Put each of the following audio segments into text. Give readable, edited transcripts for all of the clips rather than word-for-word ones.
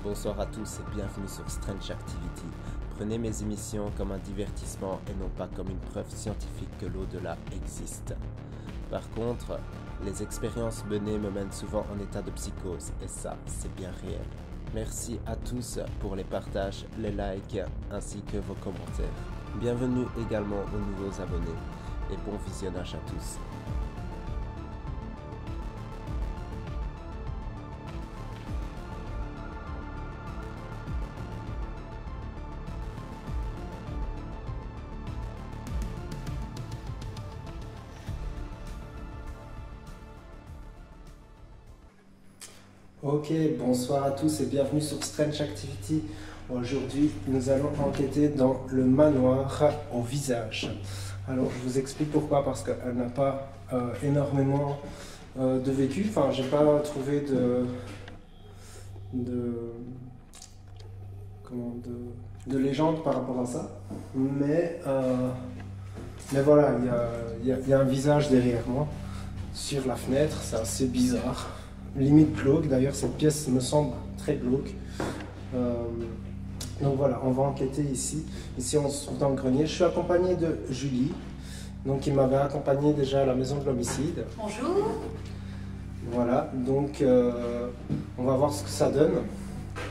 Bonsoir à tous et bienvenue sur Strange Activity. Prenez mes émissions comme un divertissement et non pas comme une preuve scientifique que l'au-delà existe. Par contre, les expériences menées me mènent souvent en état de psychose et ça, c'est bien réel. Merci à tous pour les partages, les likes ainsi que vos commentaires. Bienvenue également aux nouveaux abonnés et bon visionnage à tous. Ok, bonsoir à tous et bienvenue sur Strange Activity. Aujourd'hui, nous allons enquêter dans le manoir au visage. Alors, je vous explique pourquoi, parce qu'elle n'a pas énormément de vécu. Enfin, j'ai pas trouvé de légende par rapport à ça. Mais voilà, il y a un visage derrière moi sur la fenêtre, c'est assez bizarre. Limite glauque, d'ailleurs cette pièce me semble très glauque. Donc voilà, on va enquêter ici. Ici on se trouve dans le grenier. Je suis accompagné de Julie, donc qui m'avait accompagné déjà à la maison de l'homicide. Bonjour. Voilà, donc on va voir ce que ça donne.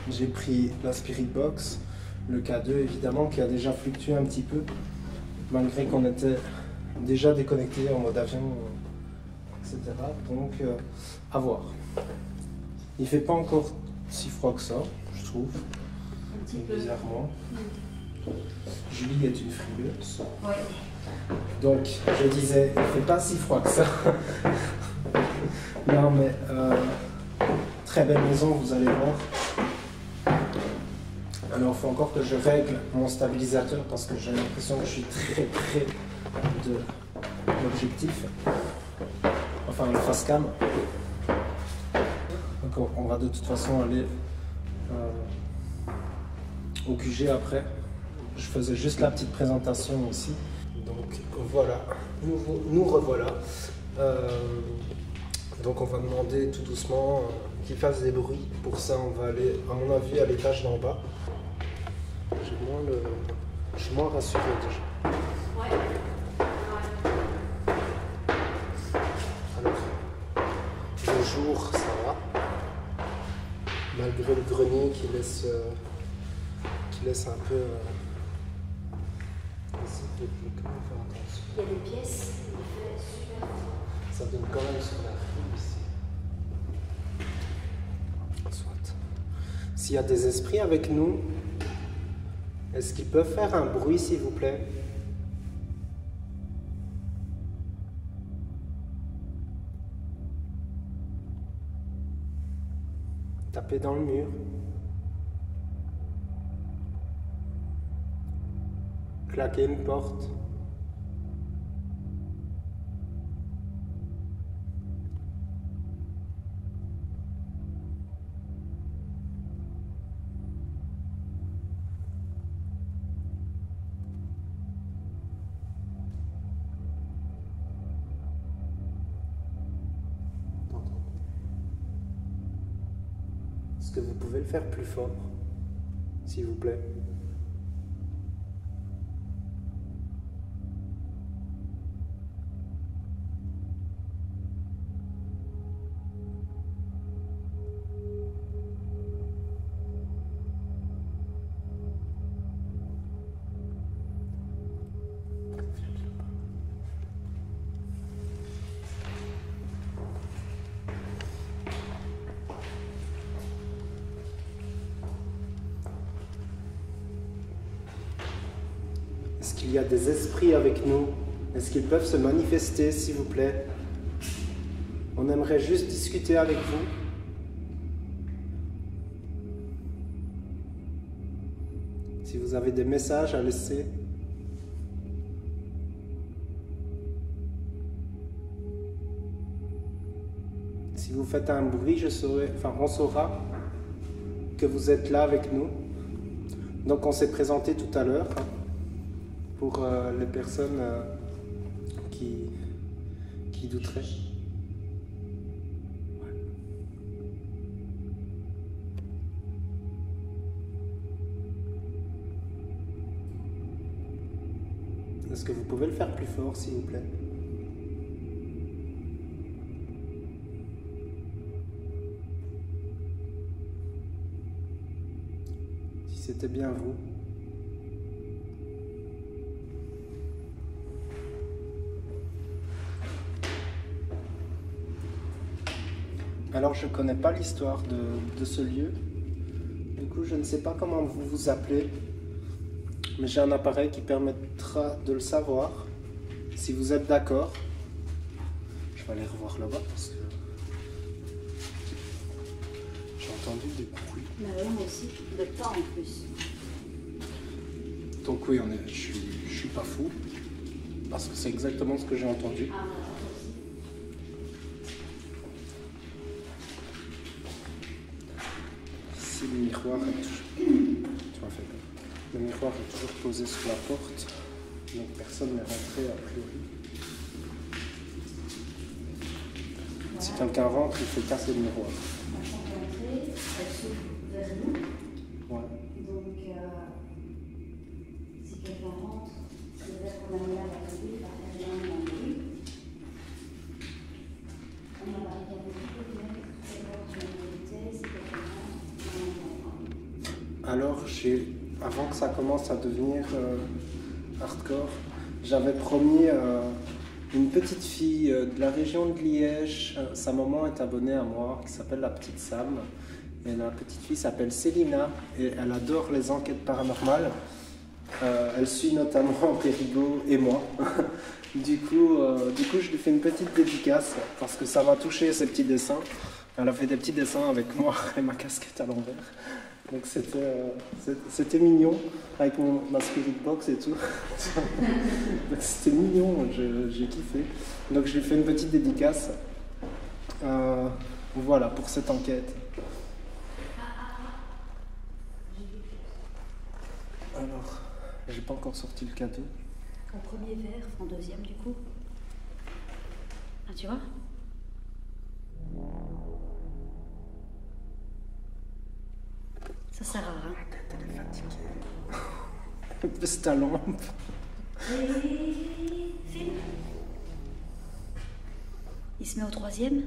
J'ai pris la Spirit Box, le K2 évidemment, qui a déjà fluctué un petit peu, malgré qu'on était déjà déconnecté en mode avion, etc. Donc à voir. Il fait pas encore si froid que ça, je trouve. Un petit peu. Bizarrement. Julie est une frileuse. Oui. Donc, je disais, il fait pas si froid que ça. Non, mais très belle maison, vous allez voir. Alors, il faut encore que je règle mon stabilisateur parce que j'ai l'impression que je suis très près de l'objectif. Enfin, le face cam. Donc on va de toute façon aller au QG après. Je faisais juste la petite présentation ici. Donc voilà, nous revoilà. Donc on va demander tout doucement qu'il fasse des bruits. Pour ça on va aller, à mon avis, à l'étage d'en bas. Je suis moins rassuré déjà. Ouais. Alors, le jour, ça va. Malgré le grenier qui laisse un peu... Ici, il faut quand même faire attention. Il y a des pièces, il fait super fort. Ça donne quand même sur la rue ici. Soit. S'il y a des esprits avec nous, est-ce qu'ils peuvent faire un bruit, s'il vous plaît? Taper dans le mur. Claquer une porte. Est-ce que vous pouvez le faire plus fort, s'il vous plaît? Est-ce qu'il y a des esprits avec nous? Est-ce qu'ils peuvent se manifester, s'il vous plaît? On aimerait juste discuter avec vous. Si vous avez des messages à laisser. Si vous faites un bruit, on saura que vous êtes là avec nous. Donc on s'est présenté tout à l'heure. Pour les personnes qui douteraient. Ouais. Est-ce que vous pouvez le faire plus fort, s'il vous plaît? Si c'était bien vous. Alors, je ne connais pas l'histoire de ce lieu. Du coup, je ne sais pas comment vous vous appelez. Mais j'ai un appareil qui permettra de le savoir. Si vous êtes d'accord. Je vais aller revoir là-bas parce que j'ai entendu des bruits. Bah oui, moi aussi. De temps en plus. Donc oui, je suis pas fou. Parce que c'est exactement ce que j'ai entendu. Ah, bah, aussi. Si le miroir est toujours... Tu m'as fait peur. Le miroir est toujours posé sur la porte. Donc personne n'est rentré a priori. Si quelqu'un rentre, il faut casser le miroir. La chambre d'entrée, elle s'ouvre vers nous. Ouais. Donc, si quelqu'un rentre, le verre qu'on a mis là va tomber, il va faire énormément de bruit. On a barricadé toutes les fenêtres, toutes les portes de mobilité, si quelqu'un rentre, on Alors, avant que ça commence à devenir hardcore, j'avais promis une petite fille de la région de Liège. Sa maman est abonnée à moi, qui s'appelle la petite Sam. Et la petite fille s'appelle Célina et elle adore les enquêtes paranormales. Elle suit notamment Périgot et moi. Du coup, je lui fais une petite dédicace parce que ça m'a touché ces petits dessins. Elle a fait des petits dessins avec moi et ma casquette à l'envers. Donc c'était mignon avec ma spirit box et tout. Donc c'était mignon, j'ai kiffé. Donc je lui fais une petite dédicace. Voilà pour cette enquête. Alors, j'ai pas encore sorti le cadeau. En premier verre, en deuxième du coup. Ah, tu vois? Ça sert à rien. Elle est fatiguée. Baisse ta lampe. Film. Il se met au troisième.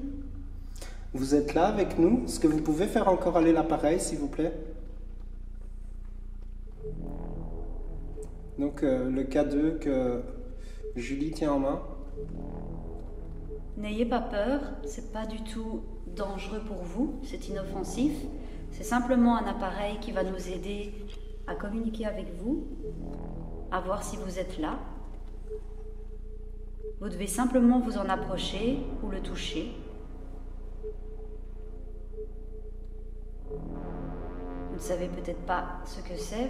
Vous êtes là avec nous? Est-ce que vous pouvez faire encore aller l'appareil, s'il vous plaît? Donc, le K2 que Julie tient en main. N'ayez pas peur, c'est pas du tout dangereux pour vous, c'est inoffensif. C'est simplement un appareil qui va nous aider à communiquer avec vous, à voir si vous êtes là. Vous devez simplement vous en approcher ou le toucher. Vous ne savez peut-être pas ce que c'est.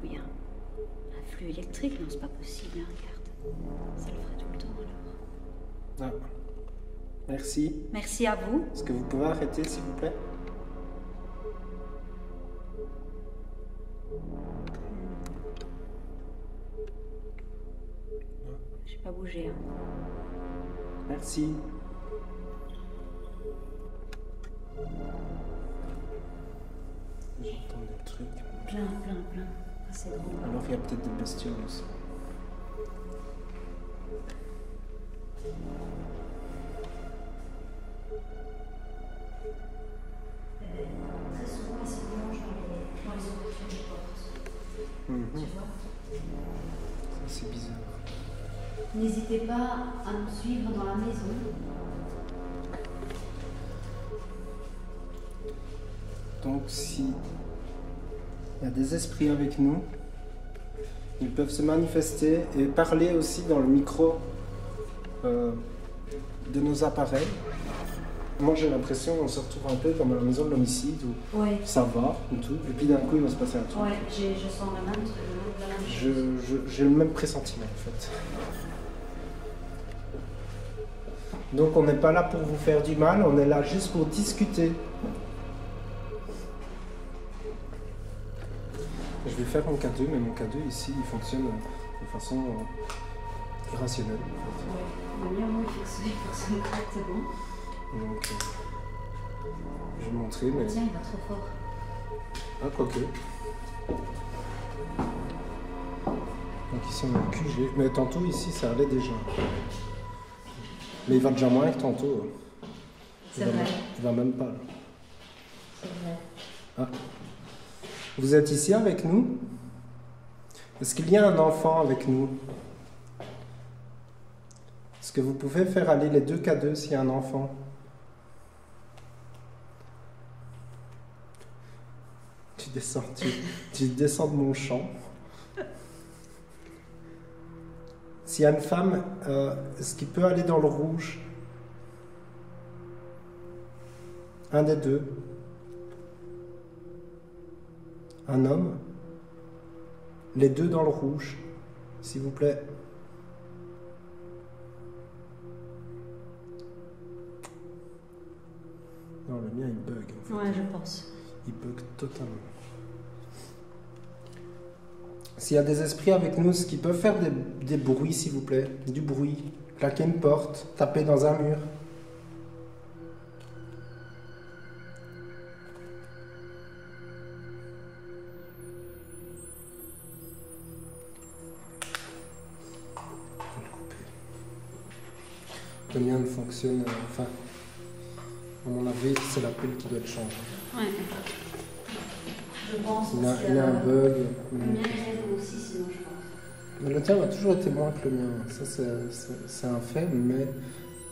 Oui, un flux électrique, non, c'est pas possible, hein, regarde. Ça le ferait tout le temps alors. Ah. Merci. Merci à vous. Est-ce que vous pouvez arrêter, s'il vous plaît? J'ai pas bougé. Hein. Merci. J'entends des trucs. Plein. Ah, c'est drôle. Alors il y a peut-être des bestioles aussi. Très souvent, ils se mélangent dans les ouvertures des portes. Tu vois? Ça, c'est bizarre. N'hésitez pas à nous suivre dans la maison. Donc si il y a des esprits avec nous, ils peuvent se manifester et parler aussi dans le micro de nos appareils. Moi j'ai l'impression qu'on se retrouve un peu comme à la maison de l'homicide où Ouais. ça va et tout, et puis d'un coup il va se passer un truc. Ouais, je sens la même chose. J'ai le même pressentiment en fait. Donc on n'est pas là pour vous faire du mal, on est là juste pour discuter. Je vais faire mon K2, mais mon K2 ici il fonctionne de façon irrationnelle. En fait. Ouais, on a mis un mot fixé pour ce correctement. Donc Je vais montrer, mais... Tiens, il va trop fort. Ah, quoique. Donc ici on a le QG. Mais tantôt ici ça allait déjà. Mais il va déjà moins que tantôt. C'est vrai. Il va même pas là. C'est vrai. Ah. Vous êtes ici avec nous? Est-ce qu'il y a un enfant avec nous? Est-ce que vous pouvez faire aller les 2K2 s'il y a un enfant? Tu descends de mon champ. S'il y a une femme, est-ce qu'il peut aller dans le rouge? Un des deux. Un homme. Les deux dans le rouge, s'il vous plaît. Non, le mien il bug. En fait. Ouais, je pense. Il bug totalement. S'il y a des esprits avec nous, est-ce qu'ils peuvent faire des bruits, s'il vous plaît? Du bruit. Claquer une porte, taper dans un mur. Le mien ne fonctionne... enfin, à mon avis, c'est la pile qui doit être changée. Ouais. Je pense Il y a un bug. Le mien est aussi, sinon je pense. Mais le tien a toujours été moins que le mien. Ça, c'est un fait, mais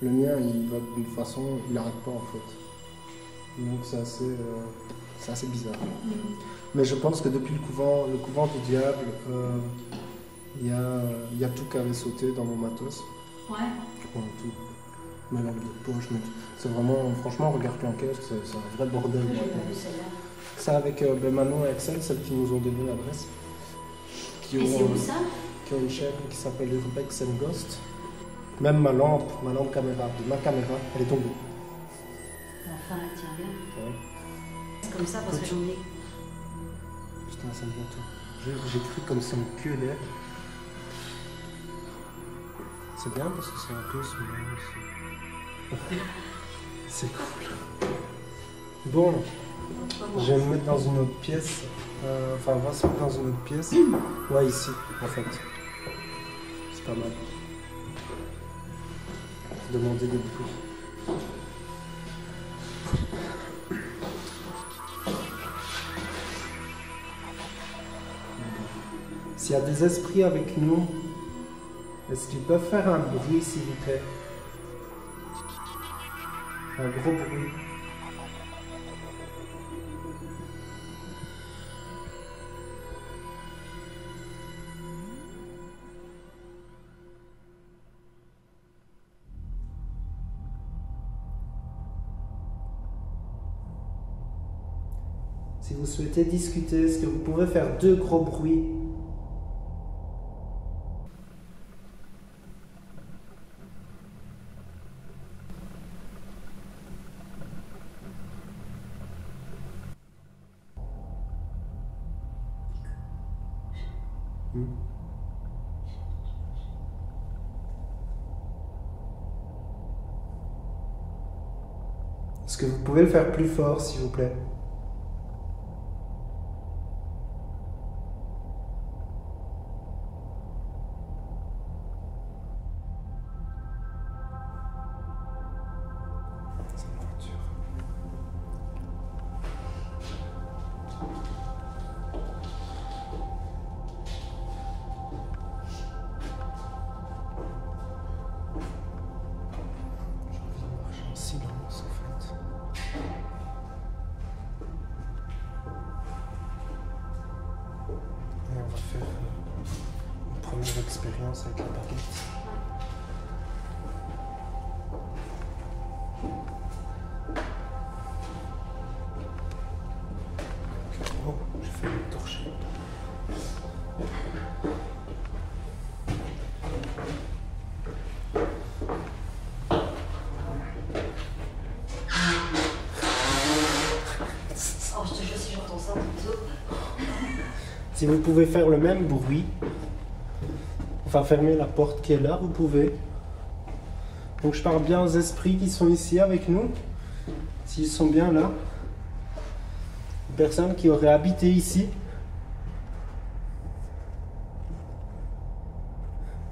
le mien, il va d'une façon... Il n'arrête pas, en fait. Donc, c'est assez bizarre. Mais je pense que depuis le couvent du diable, il y a tout qui avait sauté dans mon matos. Ouais. Bon, tout. Ma lampe de poche, c'est vraiment, franchement, regarde l'enquête, c'est un vrai bordel. J'ai pas vu celle-là. Ça avec Manon et Axel, celles qui nous ont donné l'adresse. Et c'est où ça? Qui ont une chaîne qui s'appelle Urbex and Ghost. Même ma lampe caméra, ma caméra, elle est tombée. Enfin, elle tient bien. Ouais. C'est comme ça parce que j'en ai. Putain, ça me vient tout. J'écris comme ça me cul l'air. C'est bien parce que c'est un peu souvent aussi. C'est cool. Bon, je vais me mettre dans une autre pièce. Enfin, on va se mettre dans une autre pièce. Ouais, ici, en fait. C'est pas mal. Demander des bruits. S'il y a des esprits avec nous, est-ce qu'ils peuvent faire un bruit, s'il vous plaît? Un gros bruit. Si vous souhaitez discuter, est-ce que vous pouvez faire 2 gros bruits? Est-ce que vous pouvez le faire plus fort, s'il vous plaît? C'est une voiture. J'ai envie de marcher en silence, en fait. Et on va faire une première expérience avec la baguette. Oh, j'ai fait une torchée. Oh, je te jure, si j'entends ça tantôt. Si vous pouvez faire le même bruit, enfin fermer la porte qui est là, vous pouvez. Donc je parle bien aux esprits qui sont ici avec nous. S'ils sont bien là, une personne qui aurait habité ici,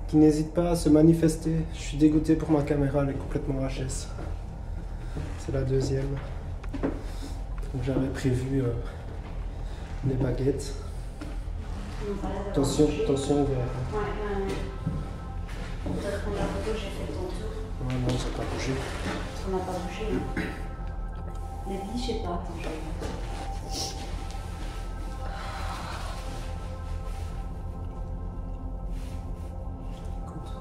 qui n'hésite pas à se manifester. Je suis dégoûté pour ma caméra, elle est complètement HS. C'est la deuxième. Donc j'avais prévu les baguettes. Attention, attention. On peut prendre la photo, j'ai fait ton tour. Ouais, non, ça n'a pas bougé. On n'a pas bougé. Hein. Les billes, je sais pas. Attends, je vais... Écoute.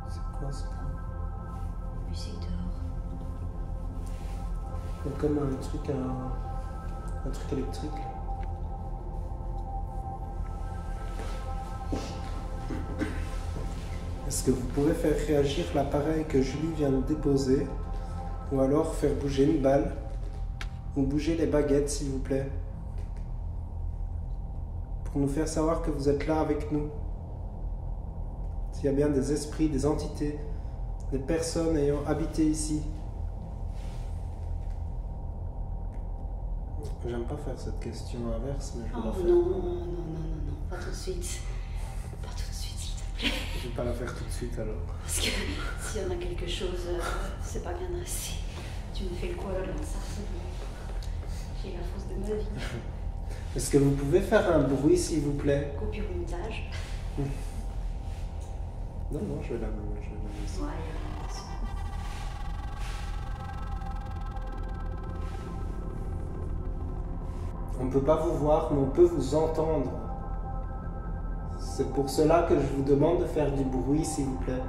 C'est quoi ce bruit? Musique dehors. Il y a comme un truc électrique. Est-ce que vous pouvez faire réagir l'appareil que Julie vient de déposer, ou alors faire bouger une balle, ou bouger les baguettes s'il vous plaît, pour nous faire savoir que vous êtes là avec nous. S'il y a bien des esprits, des entités, des personnes ayant habité ici. J'aime pas faire cette question inverse, mais je vais la faire. Non, pas tout de suite. Pas tout de suite, s'il te plaît. Je vais pas la faire tout de suite alors. Parce que s'il y en a quelque chose, c'est pas bien dressé. Tu me fais le coup alors ça, c'est bon. J'ai la force de ma vie. Est-ce que vous pouvez faire un bruit s'il vous plaît? Coupure au montage. Non, je vais la laisser. Ouais, On ne peut pas vous voir, mais on peut vous entendre. C'est pour cela que je vous demande de faire du bruit, s'il vous plaît.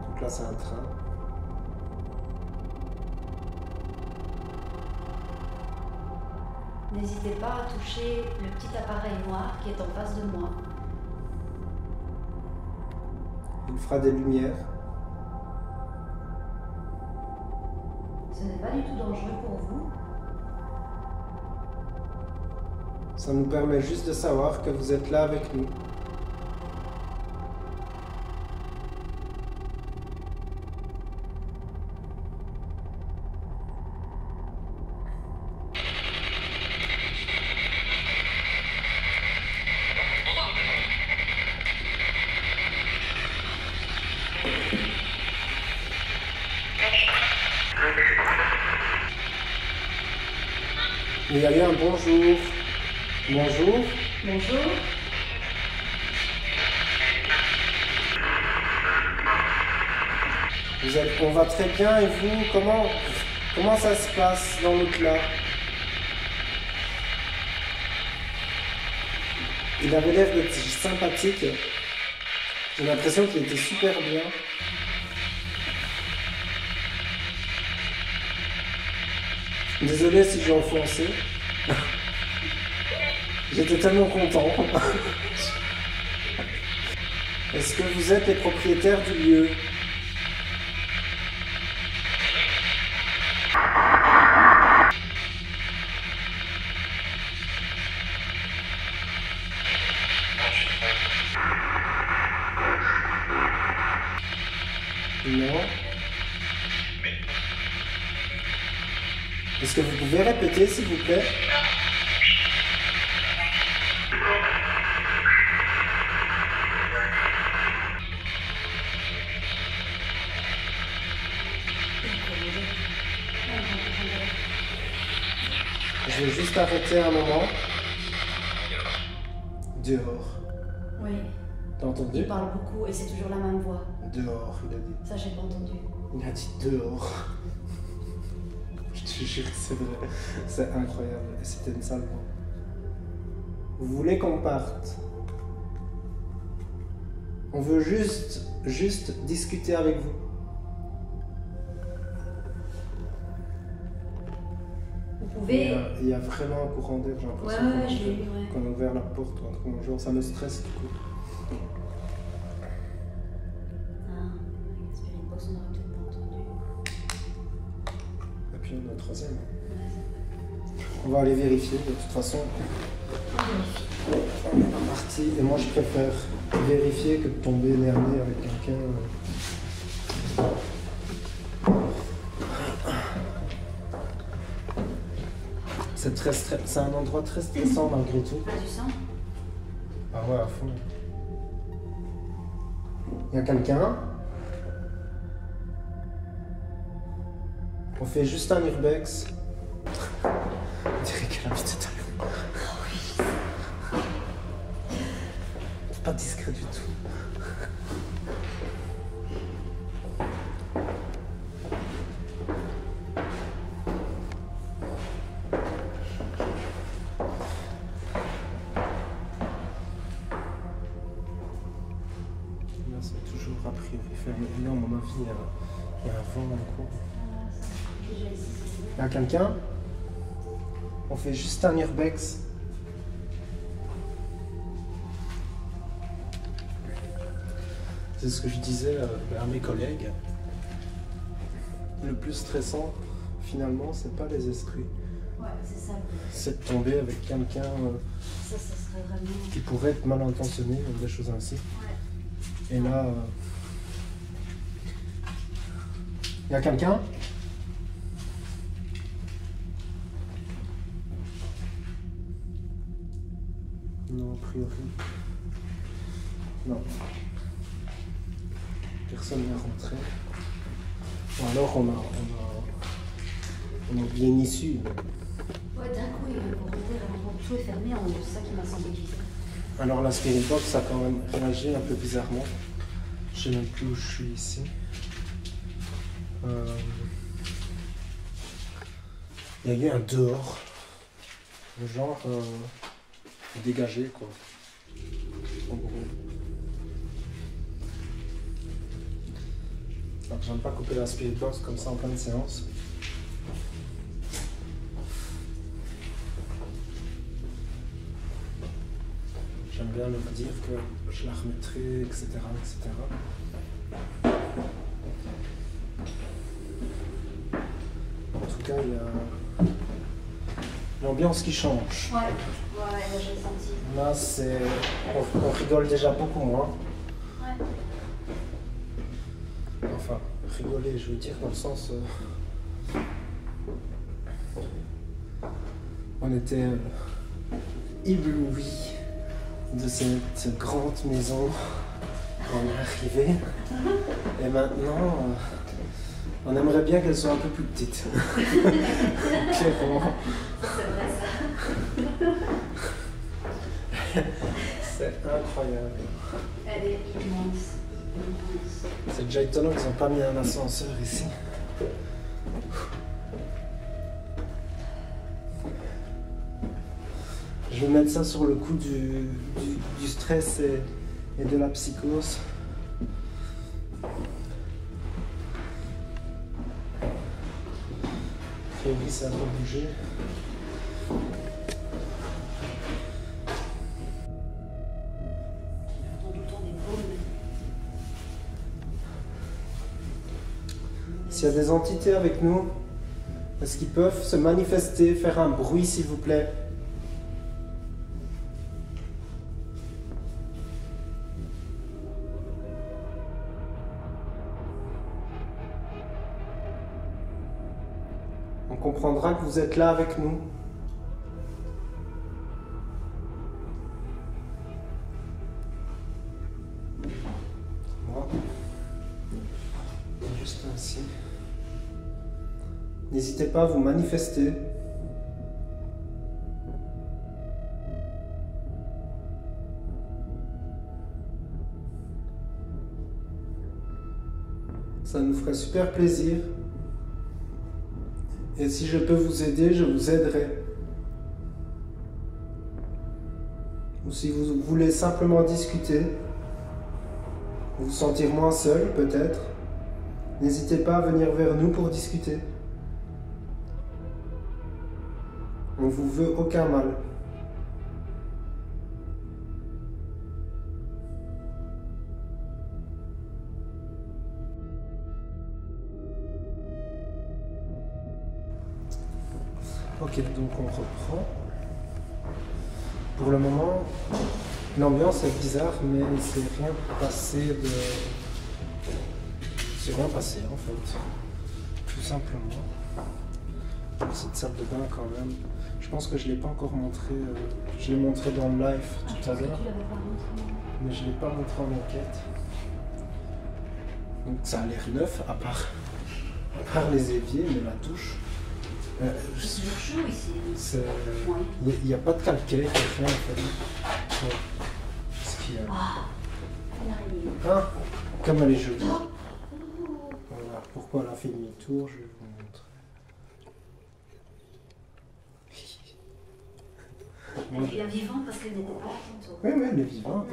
Donc là, c'est un train. N'hésitez pas à toucher le petit appareil noir qui est en face de moi. Il fera des lumières. Ce n'est pas du tout dangereux pour vous. Ça nous permet juste de savoir que vous êtes là avec nous. Il y a eu un bonjour. Bonjour. Bonjour. On va très bien et vous, comment ça se passe dans l'au-delà? Il avait l'air d'être sympathique. J'ai l'impression qu'il était super bien. Désolé si j'ai enfoncé. J'étais tellement content. Est-ce que vous êtes les propriétaires du lieu? Non. Est-ce que vous pouvez répéter, s'il vous plaît? Je vais juste arrêter un moment. Dehors. Oui. T'as entendu? Il parle beaucoup et c'est toujours la même voix. Dehors, il a dit. Ça, j'ai pas entendu. Il a dit dehors. Je te jure que c'est vrai. C'est incroyable. Et c'était une sale voix. Vous voulez qu'on parte? On veut juste discuter avec vous. Vous pouvez... Il y a vraiment un courant d'air, j'ai l'impression. Ouais, je l'ai eu, ouais. Qu'on a ouvert la porte ou un truc dans le genre, ça me stresse du coup. Ah, Spirit Box, on aurait peut-être pas entendu. Et puis on a un troisième. Ouais, On va aller vérifier, de toute façon. On est pas parti. Et moi je préfère vérifier que de tomber nez à nez avec quelqu'un C'est un endroit très stressant malgré tout. Ah, du sang? Ah ouais, à fond. Il y a quelqu'un. On fait juste un urbex. On dirait qu'elle a mis des talons. C'est pas discret du tout. Là, c'est toujours a priori fermé. Non, à mon avis, il y a un vent dans le cours. Il y a quelqu'un? On fait juste un urbex. C'est ce que je disais à mes collègues. Le plus stressant, finalement, c'est pas les esprits. Ouais, c'est ça. C'est de tomber avec quelqu'un Ça serait vraiment... qui pourrait être mal intentionné ou des choses ainsi. Ouais. Et là... Il y a quelqu'un? Non, a priori. Non. Personne n'est rentré. Ou alors on a oublié une issue. Ouais, d'un coup, il est rentré, alors tout est fermé, c'est ça qui m'a semblé bizarre. Alors la Spirit Box a quand même réagi un peu bizarrement. Je sais même plus où je suis ici. Il y a eu un dehors. Genre dégagé quoi. En gros. Alors j'aime pas couper la Spirit Box comme ça en pleine séance. J'aime bien leur dire que je la remettrai, etc. etc. En tout cas, il y a l'ambiance qui change. Ouais, là j'ai senti. Là, on rigole déjà beaucoup moins. Ouais. Enfin, rigoler, je veux dire, dans le sens... on était éblouis de cette grande maison quand on est arrivé. Et maintenant, on aimerait bien qu'elle soit un peu plus petite. Clairement. C'est vrai ça. C'est incroyable. Elle est immense. C'est déjà étonnant qu'ils n'ont pas mis un ascenseur ici. Je vais mettre ça sur le coup du stress et de la psychose. A priori, ça va bouger. S'il y a des entités avec nous, est-ce qu'ils peuvent se manifester, faire un bruit s'il vous plaît? On comprendra que vous êtes là avec nous. Moi, juste ainsi. N'hésitez pas à vous manifester. Ça nous ferait super plaisir. Et si je peux vous aider, je vous aiderai. Ou si vous voulez simplement discuter, vous sentir moins seul peut-être, n'hésitez pas à venir vers nous pour discuter. On ne vous veut aucun mal. Ok, donc on reprend. Pour le moment, l'ambiance est bizarre, mais il ne s'est rien passé de... C'est rien passé en fait. Tout simplement. Dans cette salle de bain quand même. Je pense que je ne l'ai pas encore montré. Je l'ai montré dans le live tout à l'heure. Mais je ne l'ai pas montré en enquête. Donc ça a l'air neuf, à part les éviers, mais la touche. C'est toujours chaud ici. Il n'y a pas de calcaire, rien en fait. Ouais. Ce qu'il y a. Ah, comme elle est jolie. Voilà. Pourquoi elle a fait demi-tour, je vais vous montrer. Elle est bien vivante parce qu'elle n'était pas là tantôt. Oui, elle est vivante.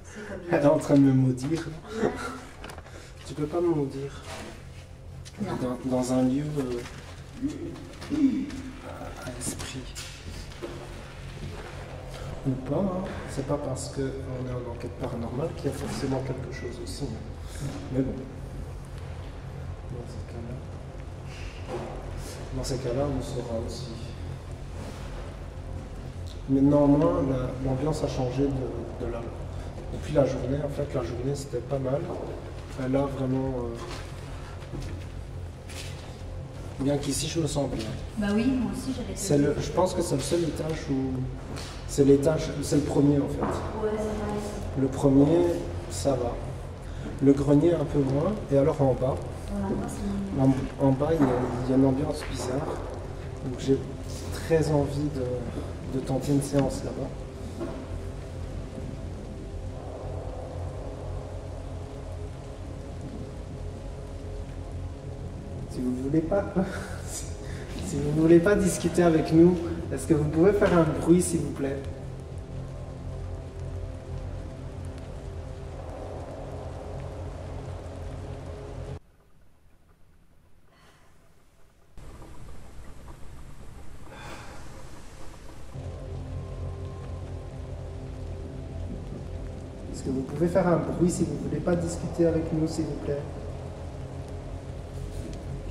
C'est comme Elle est en train de me maudire. Tu peux pas me maudire. Dans un lieu à esprit. Ou pas, hein. C'est pas parce qu'on est en enquête paranormale qu'il y a forcément quelque chose aussi. Mais bon. Dans ces cas-là, on saura aussi. Mais néanmoins, l'ambiance a changé depuis la journée. En fait, la journée, c'était pas mal. Là, vraiment... Bien qu'ici, je me sens bien. Bah oui, moi aussi, j'allais Je pense que c'est le seul étage où... C'est le premier, en fait. Ouais, ça va. Le premier, ça va. Le grenier, un peu moins. Et alors, en bas, en bas, il y a une ambiance bizarre. Donc, j'ai très envie de tenter une séance là-bas. Si vous voulez pas discuter avec nous, est-ce que vous pouvez faire un bruit, s'il vous plaît? Est-ce que vous pouvez faire un bruit si vous voulez pas discuter avec nous, s'il vous plaît?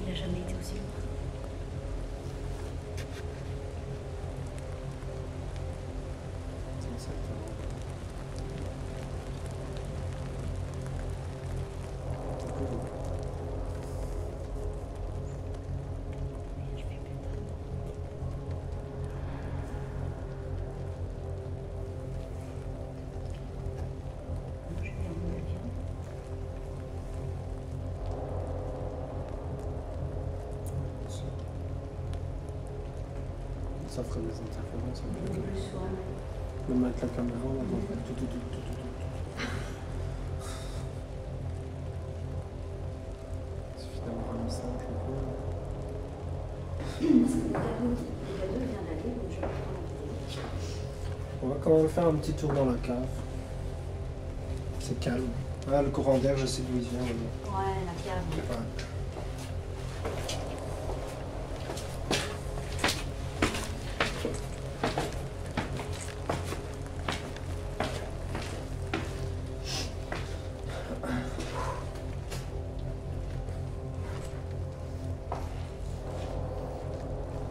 Il n'a jamais été aussi loin. Ça ferait des interférences. Ouais. Même avec la caméra, on va faire tout. Il suffit d'avoir un message ou quoi. Le cadeau vient d'aller, donc je vais prendre. On va quand même faire un petit tour dans la cave. C'est calme. Ah, le courant d'air, je sais d'où il vient. Mais... Ouais, la cave. Ouais.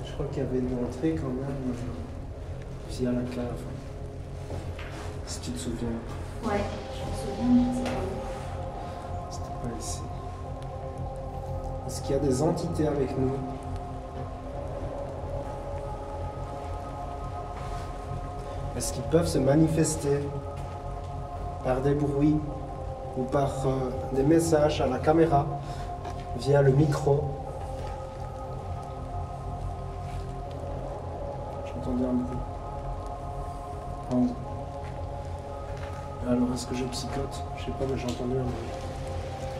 Je crois qu'il y avait une entrée quand même via la cave. Si tu te souviens. Ouais, je me souviens, mais c'est pas où. C'était pas ici. Est-ce qu'il y a des entités avec nous? Est-ce qu'ils peuvent se manifester par des bruits ou par des messages à la caméra via le micro? J'entendais un bruit. Alors, est-ce que je psychote? Je sais pas, mais j'ai entendu un bruit.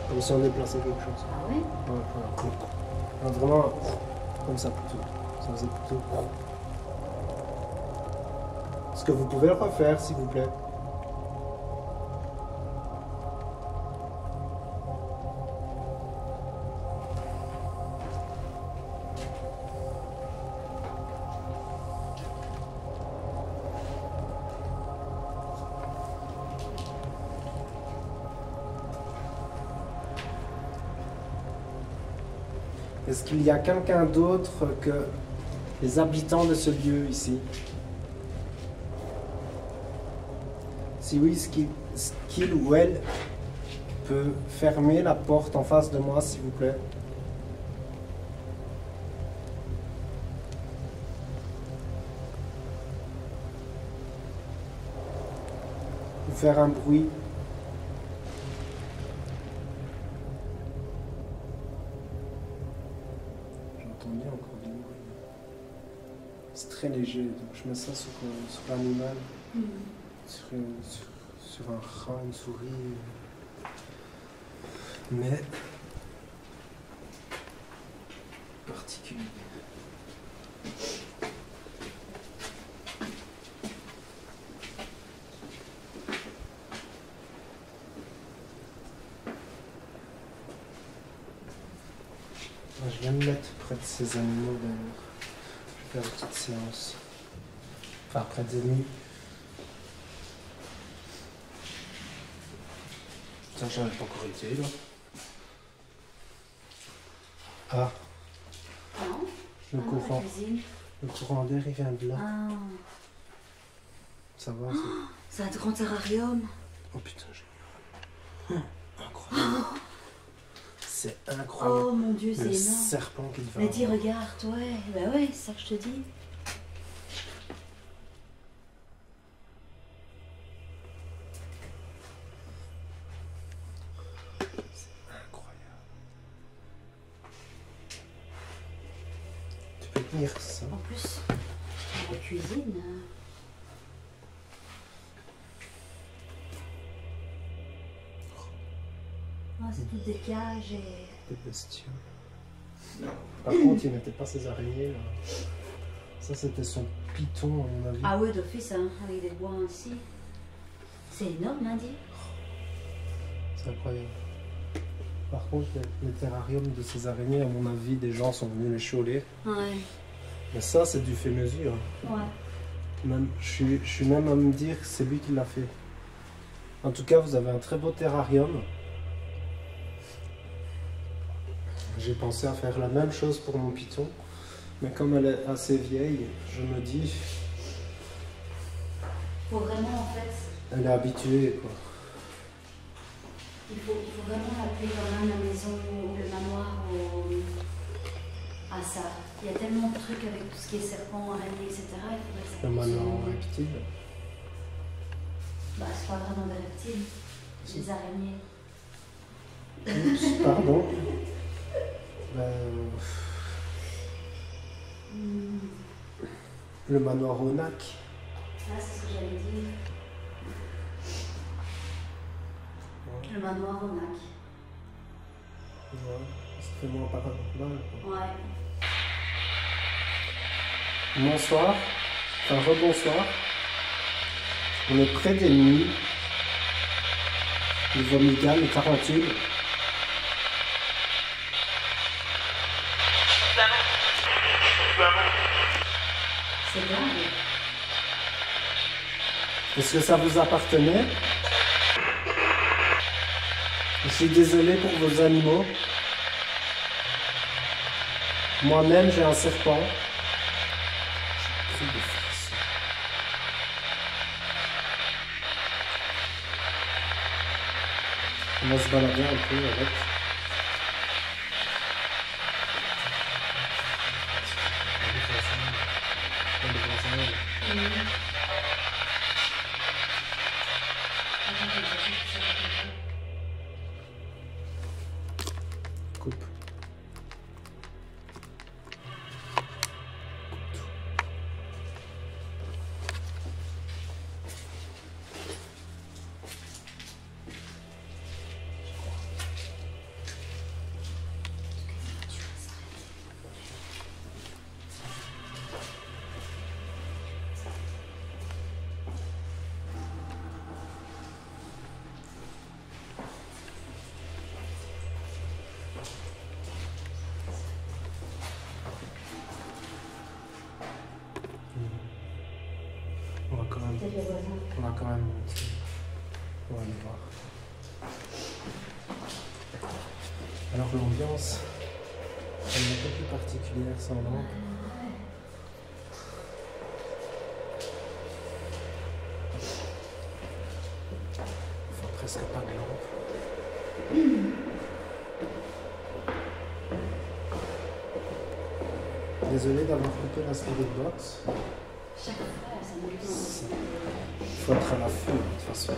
Comme si on déplaçait quelque chose. Ah ouais? Ouais. Vraiment, comme ça plutôt. Ça faisait plutôt. Est-ce que vous pouvez le refaire, s'il vous plaît? Est-ce qu'il y a quelqu'un d'autre que les habitants de ce lieu ici? Si oui, est-ce qu'il ou elle peut fermer la porte en face de moi, s'il vous plaît? faire un bruit. J'entends bien encore du bruit. C'est très léger, donc je mets ça sur l'animal, sur un rat, une souris. Mais particulier. Je vais me mettre près de ces animaux d'ailleurs. Je vais faire une petite séance. Enfin, près des nuits. Ça, j'en ai pas encore été là. Ah, Non. le courant. La cuisine. Le courant d'air, il vient de là. Ah. Ça va, C'est un grand terrarium. Oh putain, génial. Incroyable. C'est incroyable. Oh mon Dieu, c'est Le énorme. serpent qui devait Mais dis, avoir. regarde, ouais. Bah ouais, c'est ça que je te dis. Incroyable. Tu peux tenir ça. En plus, la cuisine. Ah, c'est toutes des cages et. Des bestioles. Par contre, il mettait pas ses araignées là. Ça, c'était son python, à mon avis. Ah ouais, d'office, hein, avec des bois ainsi. C'est énorme, hein, dis. C'est incroyable. Par contre, les terrariums de ces araignées, à mon avis, des gens sont venus les choler. Ouais. Mais ça, c'est du fait mesure. Ouais. Même, je suis même à me dire que c'est lui qui l'a fait. En tout cas, vous avez un très beau terrarium. J'ai pensé à faire la même chose pour mon python. Mais comme elle est assez vieille, je me dis, Faut vraiment, en fait, elle est habituée, quoi. il faut vraiment l'appeler quand même la maison ou le manoir à ça. Il y a tellement de trucs avec tout ce qui est serpent, araignée, etc. Il faudrait que ça Le manoir fonctionne. reptile. Bah, c'est pas vraiment des reptiles, c'est des araignées. Oups, pardon. Le manoir Onak. Ah, c'est ce que j'allais dire. Le manoir Onak. Ouais, c'est vraiment paranormal, quoi. Ouais. Bonsoir, enfin rebonsoir. On est près des nuits. Les Vomigal, les tarentules. C'est dingue. Est-ce que ça vous appartenait? Je suis désolé pour vos animaux. Moi-même, j'ai un serpent. J'ai pris des frissons. On va se balader un peu avec. Coupe. Peut-être le voisin. On va quand même monter. On va aller voir. Alors l'ambiance, elle est un peu plus particulière sans lampe. Enfin presque pas de lampe. Désolé d'avoir coupé la spirit box. Chaque fois, ça me Il faut être à l'affût de toute façon.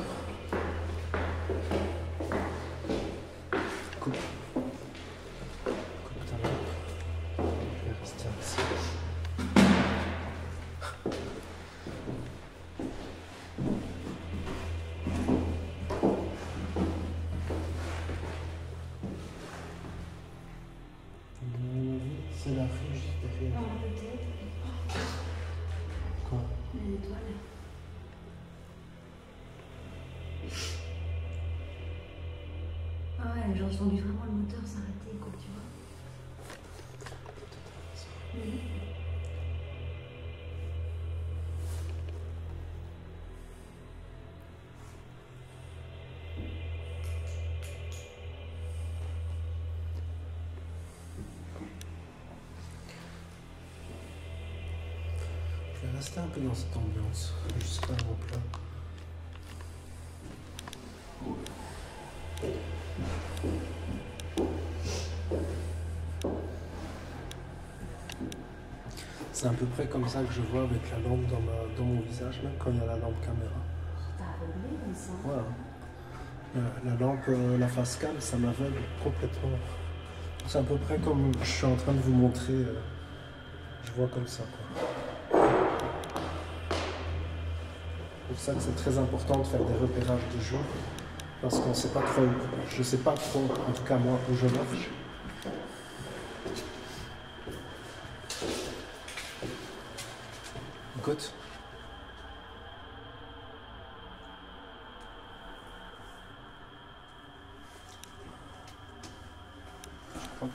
C'est la régie derrière. Non, peut-être. Quoi? Les étoiles. Ah ouais, j'ai entendu vraiment le moteur s'arrêter, quoi, tu vois. Oui. Je vais rester un peu dans cette ambiance, jusqu'à mon plat. C'est à peu près comme ça que je vois avec la lampe dans mon visage, même quand il y a la lampe caméra. T'as aveuglé comme ça. Voilà. La lampe, la face cam, ça m'aveugle complètement. C'est à peu près comme je suis en train de vous montrer. Je vois comme ça, quoi. C'est pour ça que c'est très important de faire des repérages de jour. Parce qu'on sait pas trop, je sais pas trop, en tout cas moi, où je marche. Écoute. Je crois que...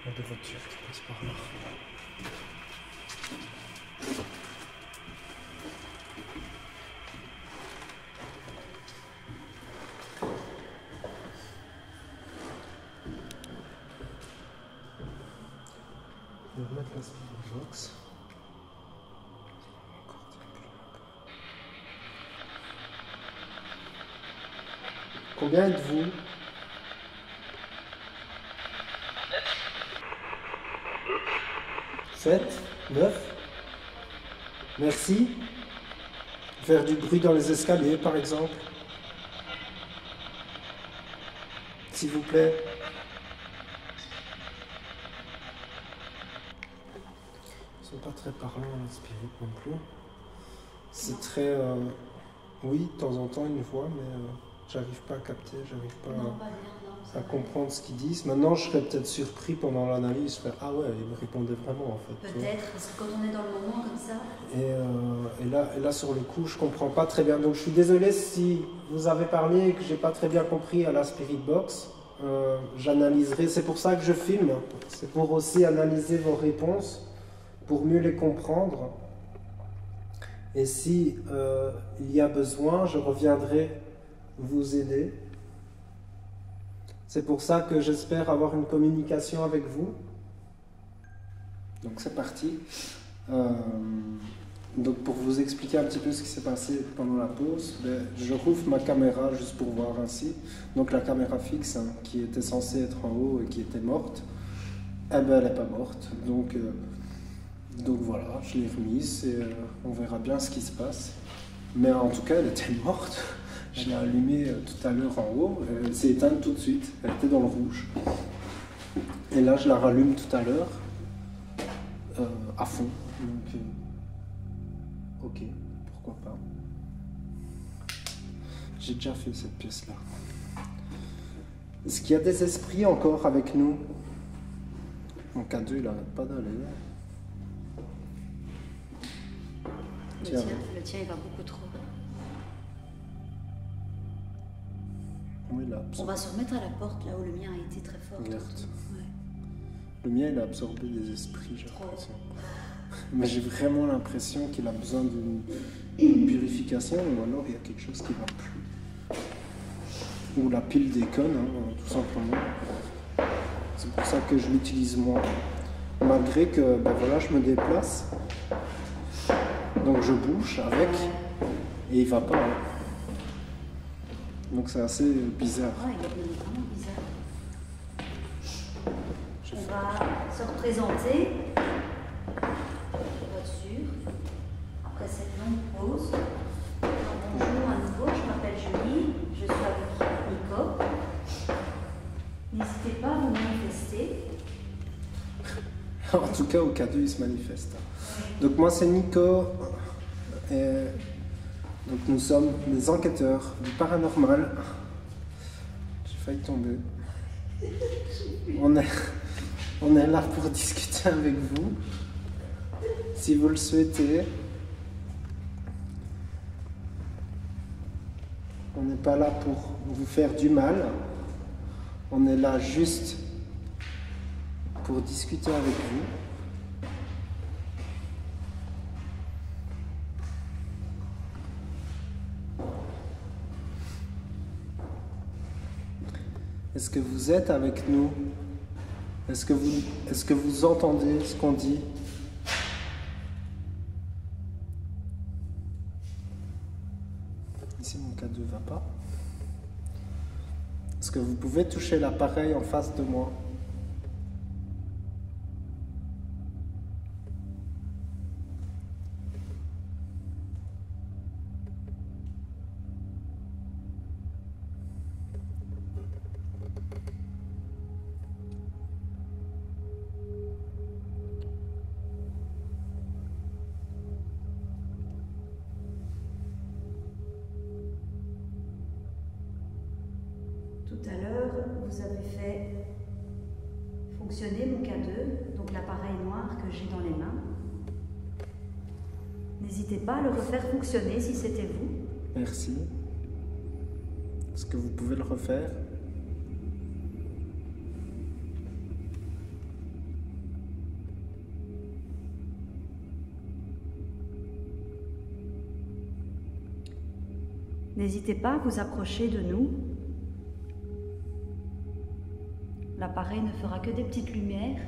Il y a des voitures qui passent par là. Je vais remettre la speed box. Combien êtes-vous? 7, 9. Merci. Faire du bruit dans les escaliers, par exemple. S'il vous plaît. Ils sont pas très parlants, les spirites non plus. C'est très... Oui, de temps en temps, une voix, mais j'arrive pas à capter, j'arrive pas Non, pas bien, non. à comprendre ce qu'ils disent. Maintenant, je serais peut-être surpris pendant l'analyse, faire ah ouais, ils me répondaient vraiment en fait. Peut-être, parce que quand on est dans le moment comme ça. Et là, sur le coup, je comprends pas très bien. Donc, je suis désolé si vous avez parlé et que j'ai pas très bien compris à la Spirit Box. J'analyserai. C'est pour ça que je filme. C'est pour aussi analyser vos réponses, pour mieux les comprendre. Et si il y a besoin, je reviendrai vous aider. C'est pour ça que j'espère avoir une communication avec vous. Donc c'est parti. Donc pour vous expliquer un petit peu ce qui s'est passé pendant la pause, je rouvre ma caméra juste pour voir ainsi. Donc la caméra fixe qui était censée être en haut et qui était morte, eh ben elle n'est pas morte. Donc voilà, je l'ai remise et on verra bien ce qui se passe. Mais en tout cas, elle était morte. Je l'ai allumée tout à l'heure en haut, elle s'est éteinte tout de suite, elle était dans le rouge. Et là, je la rallume tout à l'heure, à fond. Donc, ok, pourquoi pas. J'ai déjà fait cette pièce-là. Est-ce qu'il y a des esprits encore avec nous? En K2, il n'arrête pas d'aller. Le tien, il va beaucoup trop. Oui, là, On va se remettre à la porte, là où le mien a été très fort. Regarde. Ouais. Le mien, il a absorbé des esprits, j'ai l'impression. Mais j'ai vraiment l'impression qu'il a besoin d'une purification, ou alors il y a quelque chose qui va plus. Ou la pile déconne, tout simplement. C'est pour ça que je l'utilise moins. Malgré que, ben voilà, je me déplace. Donc je bouge avec, et il va pas. Donc c'est assez bizarre. Ouais, il est vraiment bizarre. On va se représenter. Voiture. Après cette longue pause. Bonjour à nouveau, je m'appelle Julie. Je suis avec Nico. N'hésitez pas à vous manifester. En tout cas, au K2, il se manifeste. Ouais. Donc moi c'est Nico, et donc nous sommes des enquêteurs du paranormal. J'ai failli tomber. On est là pour discuter avec vous, si vous le souhaitez. On n'est pas là pour vous faire du mal, on est là juste pour discuter avec vous. Est-ce que vous êtes avec nous? Est-ce que vous entendez ce qu'on dit? Ici mon K2 va pas. Est-ce que vous pouvez toucher l'appareil en face de moi? Tout à l'heure, vous avez fait fonctionner mon K2, donc l'appareil noir que j'ai dans les mains. N'hésitez pas à le refaire fonctionner si c'était vous. Merci. Est-ce que vous pouvez le refaire? N'hésitez pas à vous approcher de nous. L'appareil ne fera que des petites lumières.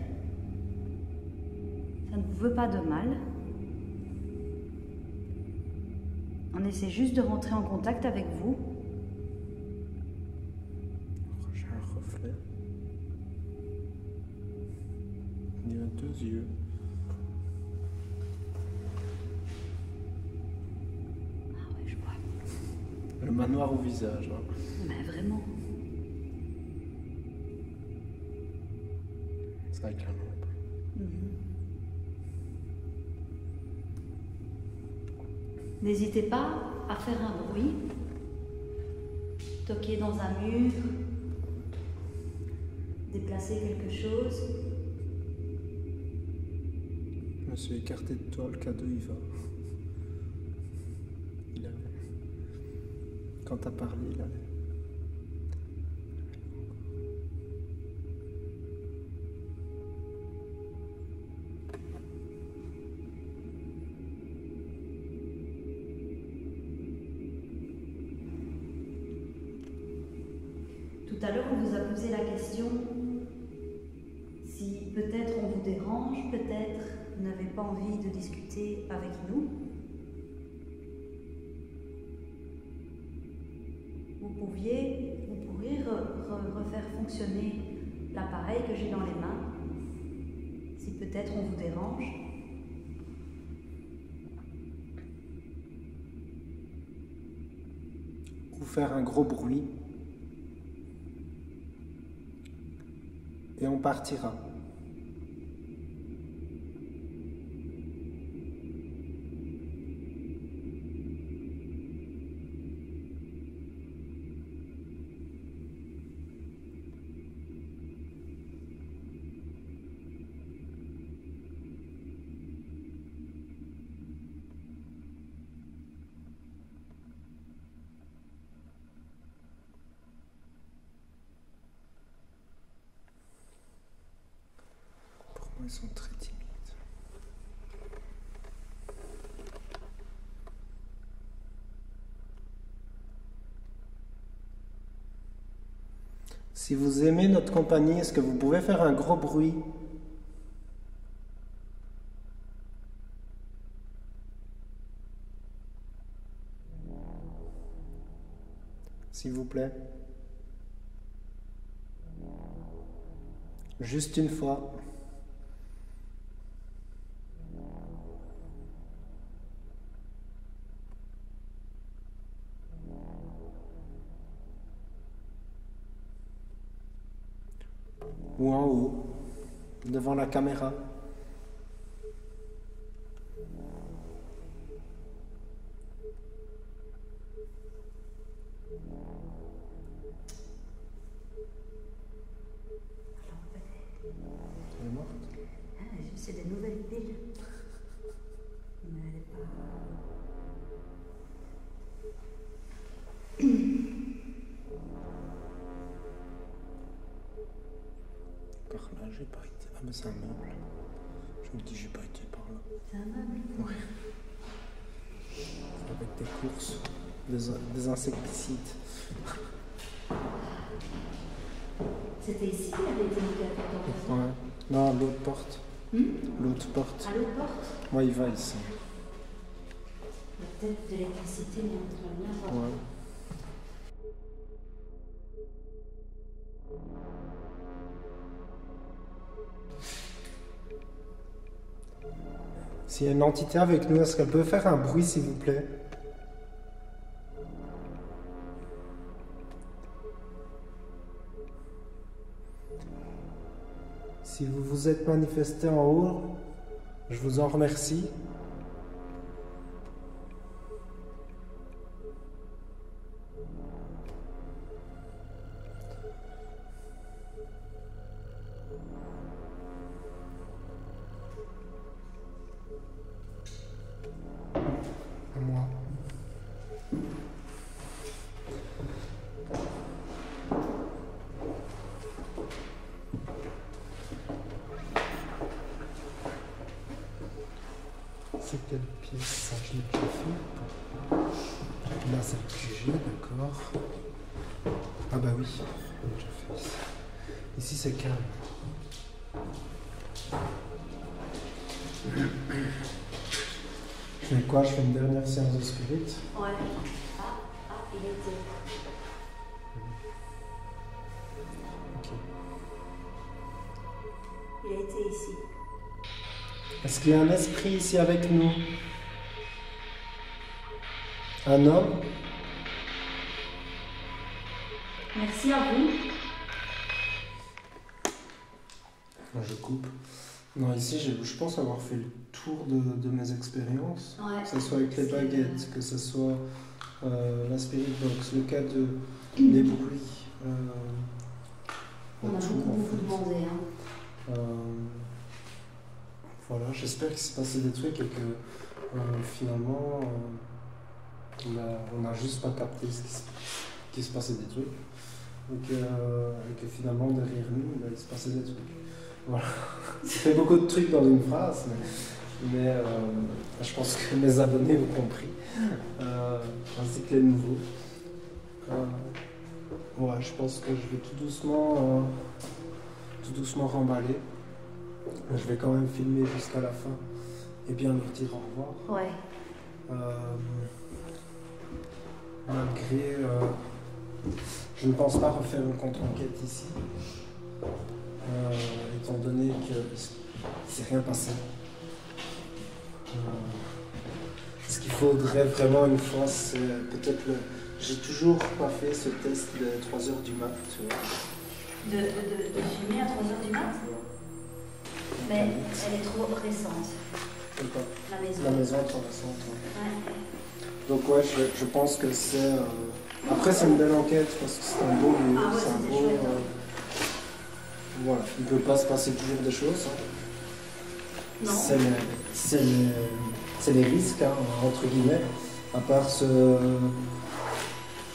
Ça ne vous veut pas de mal. On essaie juste de rentrer en contact avec vous. J'ai un reflet. Il y a deux yeux. Ah ouais, je vois. Le manoir au visage. Hein. Mais vraiment. C'est avec la lampe. N'hésitez pas à faire un bruit, toquer dans un mur, déplacer quelque chose. Je me suis écarté de toi, le K2 il va. Il allait. Quand t'as parlé, il allait. Tout à l'heure, on vous a posé la question si peut-être on vous dérange, peut-être vous n'avez pas envie de discuter avec nous. Vous pourriez refaire fonctionner l'appareil que j'ai dans les mains, si peut-être on vous dérange. Ou faire un gros bruit. Et on partira. Ils sont très timides. Si vous aimez notre compagnie, est-ce que vous pouvez faire un gros bruit? S'il vous plaît. Juste une fois. Ou en haut, devant la caméra. Par là, j'ai pas été. Ah, mais c'est un meuble. Je me dis, j'ai pas été par là. C'est un meuble. Ouais. Avec des courses, des insecticides. C'était ici qu'il avait été mis Ouais. Non, l'autre porte. L'autre porte. À l'autre porte. Moi, il va ici. Il y a peut-être de l'électricité, mais on va bien voir. Ouais. S'il y a une entité avec nous, est-ce qu'elle peut faire un bruit, s'il vous plaît? Si vous vous êtes manifesté en haut, je vous en remercie. À moi. C'est quelle pièce ça? Je l'ai déjà fait. Là, c'est le QG, d'accord. Ah bah oui, je l'ai déjà fait ici. Ici, c'est calme. Je fais quoi? Je fais une dernière séance de spirit. Ouais. Il était. Ok. Il a été ici. Est-ce qu'il y a un esprit ici avec nous? Un homme? Merci à vous. Je coupe. Non, ici, je pense avoir fait le tour de mes expériences. Ouais. Que ce soit avec les baguettes, que ce soit la spirit box, le cas de les bruits. On a tout, beaucoup demandé. Hein. Voilà, j'espère qu'il s'est passé des trucs et que finalement on a juste pas capté qu'il se passait des trucs et que finalement derrière nous il se passait des trucs. Voilà. Ça fait beaucoup de trucs dans une phrase, mais je pense que mes abonnés ont compris, ainsi que les nouveaux. Ouais, je pense que je vais tout doucement remballer. Je vais quand même filmer jusqu'à la fin et bien leur dire au revoir. Ouais. Malgré, je ne pense pas refaire une contre-enquête ici, étant donné que il s'est rien passé. Ce qu'il faudrait vraiment une fois, c'est peut-être le. J'ai toujours pas fait ce test de 3h du mat, tu vois. De filmer à 3h du mat? Mais elle est trop récente. La maison. La maison est trop récente. Ouais. Donc ouais, je pense que c'est... Après, c'est une belle enquête parce que c'est un beau lieu, Ah ouais, c'est un c'était beau... chouette. Voilà, il ne peut pas se passer toujours des choses. Hein. Non. C'est les risques, hein, entre guillemets, à part se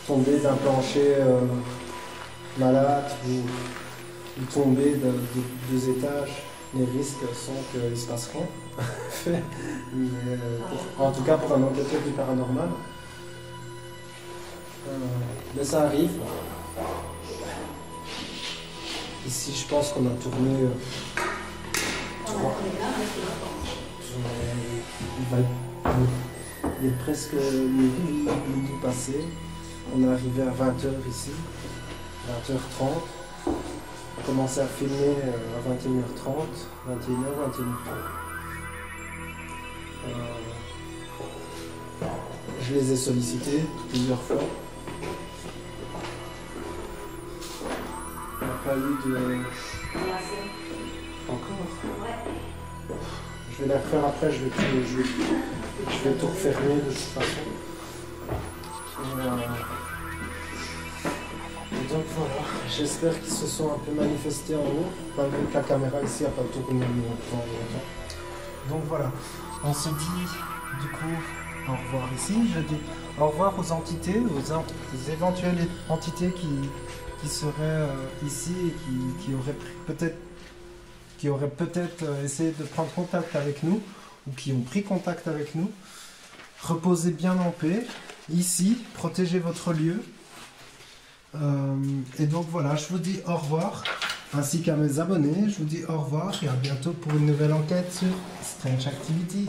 tomber d'un plancher malade ou tomber de 2 étages. Les risques sont qu'il ne se passe rien. Mais, en tout cas, pour un enquêteur du paranormal. Mais ça arrive. Ici, je pense qu'on a tourné. Il est presque midi passé. On est arrivé à 20h ici, 20h30. On a commencé à filmer à 21h30, 21h, 21h30. Je les ai sollicités plusieurs fois. Il n'y a pas eu de... Encore? Ouais. Je vais les refaire après, je vais tout refermer de toute façon. Et donc voilà, j'espère qu'ils se sont un peu manifestés en haut, malgré que la caméra ici n'a pas tourné longtemps. Donc voilà, on se dit du coup au revoir ici. Je dis au revoir aux entités, aux éventuelles entités qui seraient ici et qui auraient peut-être essayé de prendre contact avec nous ou qui ont pris contact avec nous. Reposez bien en paix. Ici, protégez votre lieu. Et donc voilà, je vous dis au revoir, ainsi qu'à mes abonnés. Je vous dis au revoir et à bientôt pour une nouvelle enquête sur Strange Activity.